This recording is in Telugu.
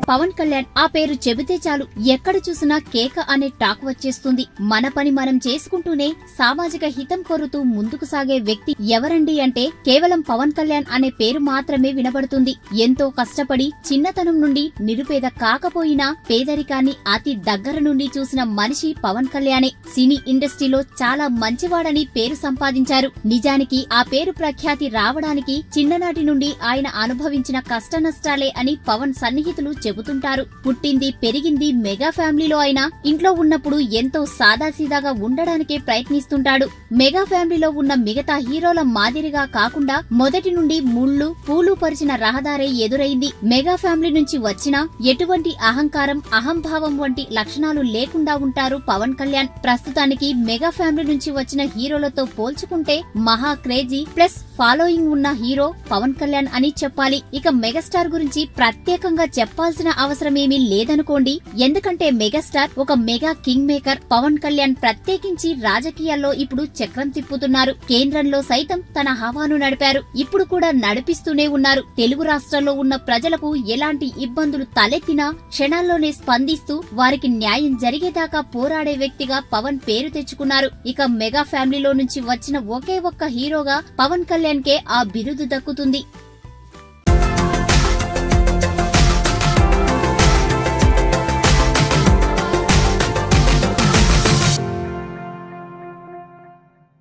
పవన్ కళ్యాణ్ ఆ పేరు చెబితే చాలు ఎక్కడ చూసినా కేక అనే టాక్ వచ్చేస్తుంది. మన పని మనం చేసుకుంటూనే సామాజిక హితం కోరుతూ ముందుకు సాగే వ్యక్తి ఎవరండి అంటే కేవలం పవన్ కళ్యాణ్ అనే పేరు మాత్రమే వినబడుతుంది. ఎంతో కష్టపడి చిన్నతనం నుండి నిరుపేద కాకపోయినా పేదరికాన్ని అతి దగ్గర నుండి చూసిన మనిషి పవన్ కళ్యాణే. సినీ ఇండస్ట్రీలో చాలా మంచివాడని పేరు సంపాదించారు. నిజానికి ఆ పేరు ప్రఖ్యాతి రావడానికి చిన్ననాటి నుండి ఆయన అనుభవించిన కష్టనష్టాలే అని పవన్ సన్నిహితులు చెబుతుంటారు. పుట్టింది పెరిగింది మెగా ఫ్యామిలీలో అయినా ఇంట్లో ఉన్నప్పుడు ఎంతో సాదాసీదాగా ఉండడానికే ప్రయత్నిస్తుంటాడు. మెగా ఫ్యామిలీలో ఉన్న మిగతా హీరోల మాదిరిగా కాకుండా మొదటి నుండి ముళ్ళు పూలు పరిచిన రహదారే ఎదురైంది. మెగా ఫ్యామిలీ నుంచి వచ్చినా ఎటువంటి అహంకారం అహంభావం వంటి లక్షణాలు లేకుండా ఉంటారు పవన్ కళ్యాణ్. ప్రస్తుతానికి మెగా ఫ్యామిలీ నుంచి వచ్చిన హీరోలతో పోల్చుకుంటే మహా క్రేజీ ప్లస్ ఫాలోయింగ్ ఉన్న హీరో పవన్ కళ్యాణ్ అని చెప్పాలి. ఇక మెగాస్టార్ గురించి ప్రత్యేకంగా చెప్పాల్సిన అవసరమేమీ లేదనుకోండి. ఎందుకంటే మెగాస్టార్ ఒక mega king maker. Pawan Kalyan ప్రత్యేకించి రాజకీయాల్లో ఇప్పుడు చక్రం తిప్పుతున్నారు. కేంద్రంలో సైతం తన హవాను నడిపారు. ఇప్పుడు కూడా నడిపిస్తూనే ఉన్నారు. తెలుగు రాష్ట్రాల్లో ఉన్న ప్రజలకు ఎలాంటి ఇబ్బందులు తలెత్తినా క్షణాల్లోనే స్పందిస్తూ వారికి న్యాయం జరిగేదాకా పోరాడే వ్యక్తిగా పవన్ పేరు తెచ్చుకున్నారు. ఇక మెగా ఫ్యామిలీలో నుంచి వచ్చిన ఒకే ఒక్క హీరోగా పవన్ కళ్యాణ్ కే ఆ బిరుదు దక్కుతుంది.